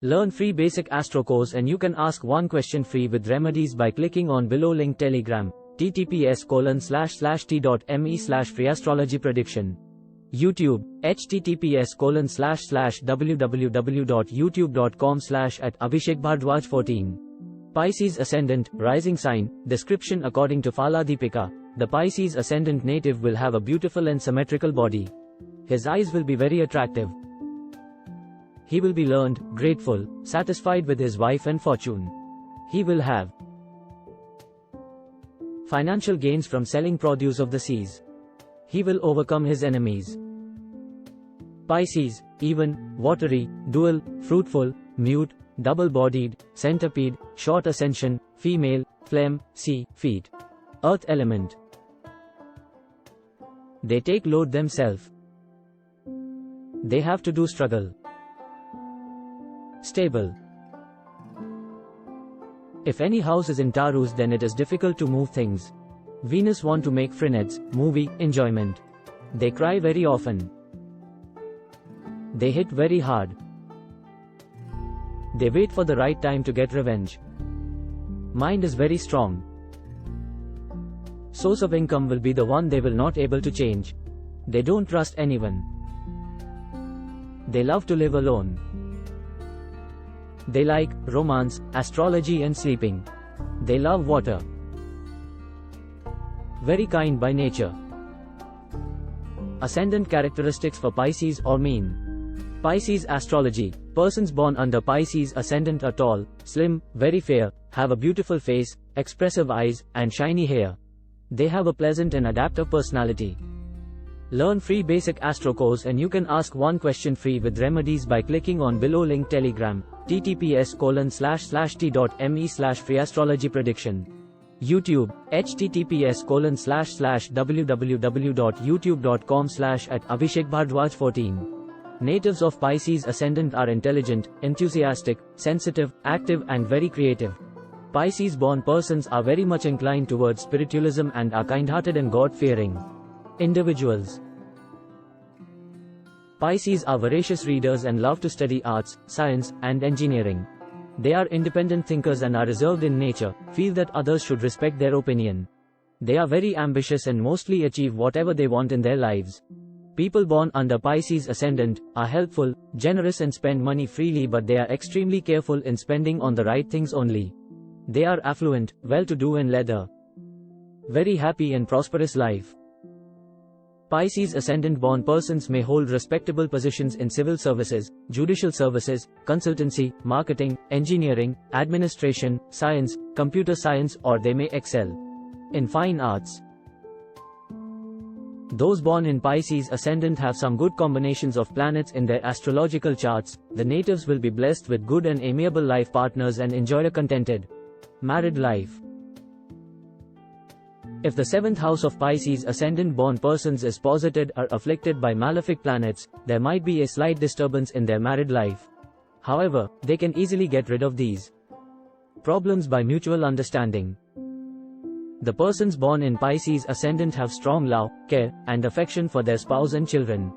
Learn free basic astro course and you can ask one question free with remedies by clicking on below link. Telegram, https://t.me/free astrology prediction. YouTube, https://www.youtube.com/@abhishek-bhardwaj14. Pisces Ascendant, Rising Sign, Description according to Fala Deepika. The Pisces Ascendant native will have a beautiful and symmetrical body. His eyes will be very attractive. He will be learned, grateful, satisfied with his wife and fortune. He will have financial gains from selling produce of the seas. He will overcome his enemies. Pisces, even, watery, dual, fruitful, mute, double-bodied, centipede, short ascension, female, phlegm, sea, feet. Earth element. They take load themselves. They have to do struggle. Stable. If any house is in Taurus, then it is difficult to move things. Venus want to make frenedes, movie, enjoyment. They cry very often. They hit very hard. They wait for the right time to get revenge. Mind is very strong. Source of income will be the one they will not able to change. They don't trust anyone. They love to live alone. They like romance, astrology and sleeping. They love water. Very kind by nature. Ascendant characteristics for Pisces or mean. Pisces astrology. Persons born under Pisces ascendant are tall, slim, very fair, have a beautiful face, expressive eyes, and shiny hair. They have a pleasant and adaptive personality. Learn free basic astro course and you can ask one question free with remedies by clicking on below link. Telegram, https://t.me/free astrology prediction. YouTube, https://www.youtube.com/@abhishek-bhardwaj14. Natives of Pisces ascendant are intelligent, enthusiastic, sensitive, active and very creative. Pisces born persons are very much inclined towards spiritualism and are kind-hearted and God-fearing individuals. Pisces are voracious readers and love to study arts, science, and engineering. They are independent thinkers and are reserved in nature, feel that others should respect their opinion. They are very ambitious and mostly achieve whatever they want in their lives. People born under Pisces ascendant are helpful, generous and spend money freely, but they are extremely careful in spending on the right things only. They are affluent, well-to-do and leather very happy and prosperous life. Pisces ascendant born persons may hold respectable positions in civil services, judicial services, consultancy, marketing, engineering, administration, science, computer science, or they may excel in fine arts. Those born in Pisces ascendant have some good combinations of planets in their astrological charts. The natives will be blessed with good and amiable life partners and enjoy a contented married life. If the 7th house of Pisces ascendant born persons is posited or afflicted by malefic planets, there might be a slight disturbance in their married life. However, they can easily get rid of these problems by mutual understanding. The persons born in Pisces ascendant have strong love, care, and affection for their spouse and children.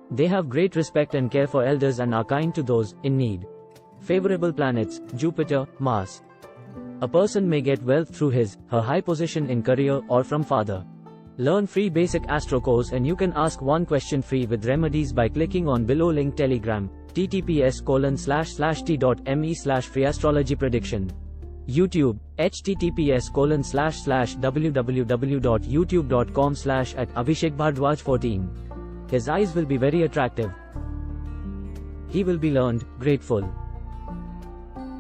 They have great respect and care for elders and are kind to those in need. Favorable planets, Jupiter, Mars. A person may get wealth through his/her high position in career or from father. Learn free basic astro course and you can ask one question free with remedies by clicking on below link. Telegram, https://t.me/free astrology prediction. YouTube, https://www.youtube.com/@abhishek-bhardwaj14. His eyes will be very attractive. He will be learned, grateful.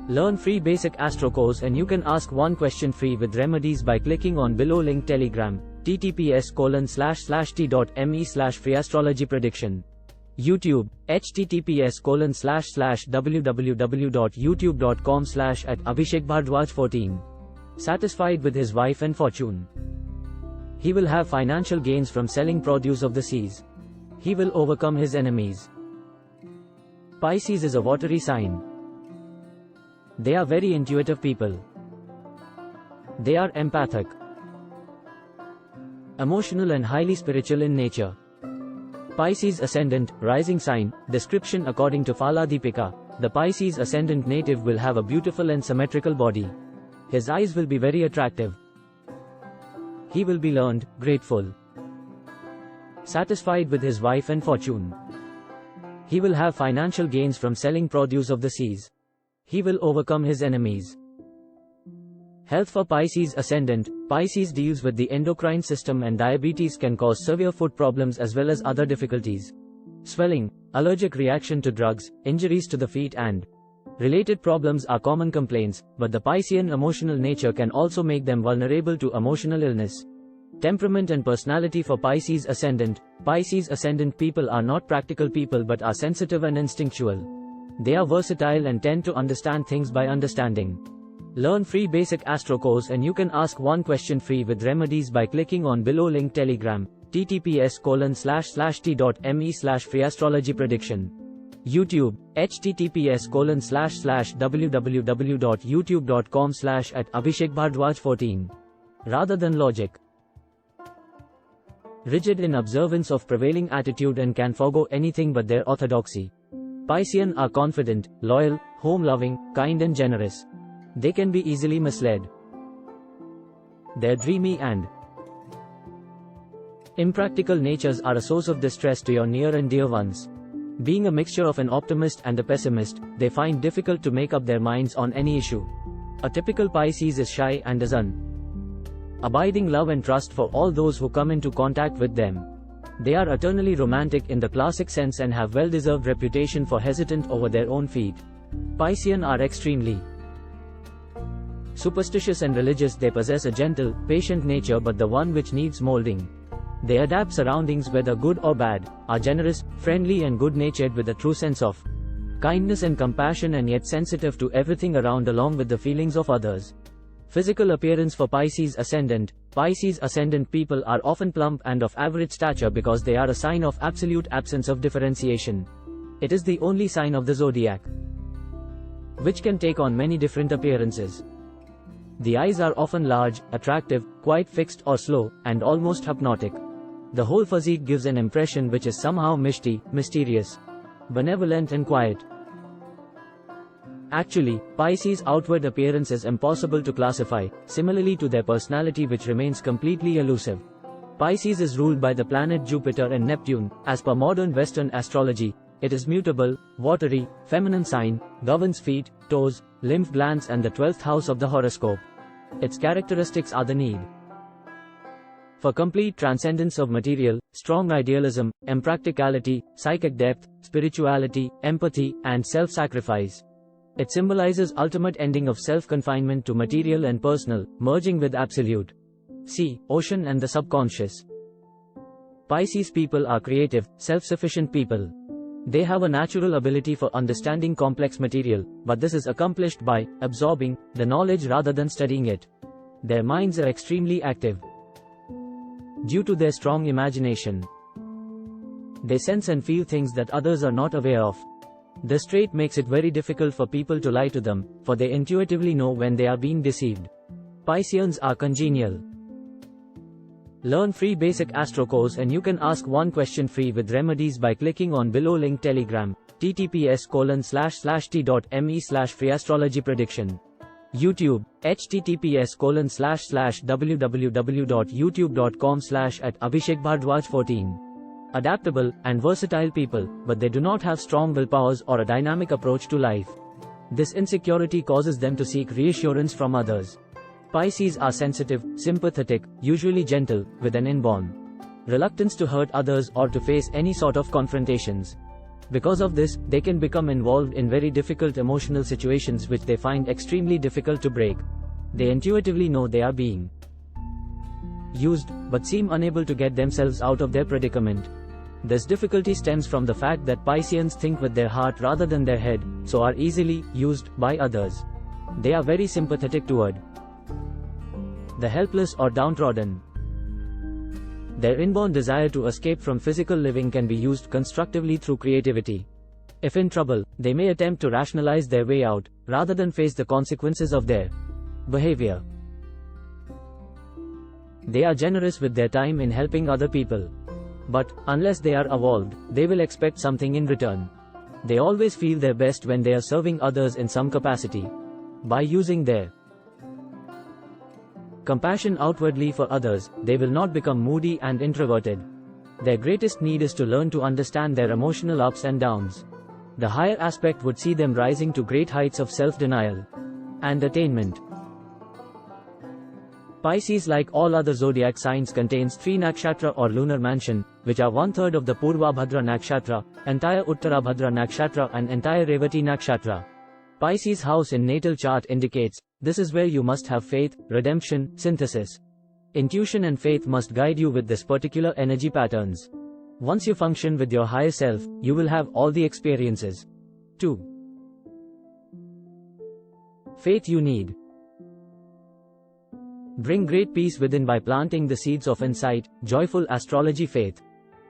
Learn free basic astro course and you can ask one question free with remedies by clicking on below link. Telegram, https://t.me/free astrology prediction. YouTube, https://www.youtube.com/@abhishek-bhardwaj14. Satisfied with his wife and fortune. He will have financial gains from selling produce of the seas. He will overcome his enemies. Pisces is a watery sign. They are very intuitive people. They are empathic, emotional and highly spiritual in nature. Pisces ascendant, rising sign, description according to Fala Deepika. The Pisces ascendant native will have a beautiful and symmetrical body. His eyes will be very attractive. He will be learned, grateful, satisfied with his wife and fortune. He will have financial gains from selling produce of the seas. He will overcome his enemies. Health for Pisces ascendant. Pisces deals with the endocrine system, and diabetes can cause severe foot problems as well as other difficulties. Swelling, allergic reaction to drugs, injuries to the feet and related problems are common complaints, but the Piscean emotional nature can also make them vulnerable to emotional illness. Temperament and personality for Pisces ascendant. Pisces ascendant people are not practical people but are sensitive and instinctual. They are versatile and tend to understand things by understanding. Learn free basic astro course and you can ask one question free with remedies by clicking on below link. Telegram, https://t.me/freeastrologyprediction. YouTube, https://www.youtube.com/@abhishekbhardwaj14. Rather than logic. Rigid in observance of prevailing attitude and can forego anything but their orthodoxy. Piscean are confident, loyal, home-loving, kind and generous. They can be easily misled. Their dreamy and impractical natures are a source of distress to your near and dear ones. Being a mixture of an optimist and a pessimist, they find difficult to make up their minds on any issue. A typical Pisces is shy and does abiding love and trust for all those who come into contact with them. They are eternally romantic in the classic sense and have well-deserved reputation for hesitant over their own feet. Piscean are extremely superstitious and religious. They possess a gentle, patient nature but the one which needs molding. They adapt surroundings whether good or bad, are generous, friendly and good-natured with a true sense of kindness and compassion and yet sensitive to everything around along with the feelings of others. Physical appearance for Pisces ascendant. Pisces ascendant people are often plump and of average stature because they are a sign of absolute absence of differentiation. It is the only sign of the zodiac which can take on many different appearances. The eyes are often large, attractive, quite fixed or slow, and almost hypnotic. The whole physique gives an impression which is somehow misty, mysterious, benevolent and quiet. Actually, Pisces' outward appearance is impossible to classify, similarly to their personality which remains completely elusive. Pisces is ruled by the planet Jupiter and Neptune. As per modern Western astrology, it is mutable, watery, feminine sign, governs feet, toes, lymph glands and the 12th house of the horoscope. Its characteristics are the need for complete transcendence of material, strong idealism, impracticality, psychic depth, spirituality, empathy, and self-sacrifice. It symbolizes ultimate ending of self-confinement to material and personal, merging with absolute sea, ocean and the subconscious. Pisces people are creative, self-sufficient people. They have a natural ability for understanding complex material, but this is accomplished by absorbing the knowledge rather than studying it. Their minds are extremely active due to their strong imagination. They sense and feel things that others are not aware of. This trait makes it very difficult for people to lie to them, for they intuitively know when they are being deceived. Pisceans are congenial. Learn free basic astro course and you can ask one question free with remedies by clicking on below link. Telegram, https://t.me/freeastrologyprediction. YouTube, https://www.youtube.com/@abhishekbhardwaj14. Adaptable and versatile people, but they do not have strong willpowers or a dynamic approach to life. This insecurity causes them to seek reassurance from others. Pisces are sensitive, sympathetic, usually gentle, with an inborn reluctance to hurt others or to face any sort of confrontations. Because of this, they can become involved in very difficult emotional situations which they find extremely difficult to break. They intuitively know they are being used, but seem unable to get themselves out of their predicament. This difficulty stems from the fact that Pisceans think with their heart rather than their head, so are easily used by others. They are very sympathetic toward the helpless or downtrodden. Their inborn desire to escape from physical living can be used constructively through creativity. If in trouble, they may attempt to rationalize their way out, rather than face the consequences of their behavior. They are generous with their time in helping other people. But, unless they are evolved, they will expect something in return. They always feel their best when they are serving others in some capacity. By using their compassion outwardly for others, they will not become moody and introverted. Their greatest need is to learn to understand their emotional ups and downs. The higher aspect would see them rising to great heights of self-denial and attainment. Pisces, like all other zodiac signs, contains 3 nakshatra or lunar mansion, which are 1/3 of the Purvabhadra nakshatra, entire Uttarabhadra nakshatra and entire Revati nakshatra. Pisces house in natal chart indicates, this is where you must have faith, redemption, synthesis. Intuition and faith must guide you with this particular energy patterns. Once you function with your higher self, you will have all the experiences. 2. Faith you need. Bring great peace within by planting the seeds of insight, joyful astrology faith.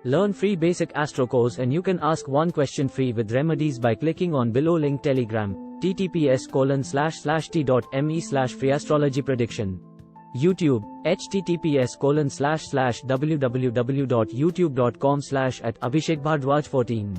Learn free basic astro course and you can ask one question free with remedies by clicking on below link Telegram, https://t.me/freeastrologyprediction. YouTube, https://www.youtube.com/@abhishekbhardwaj14.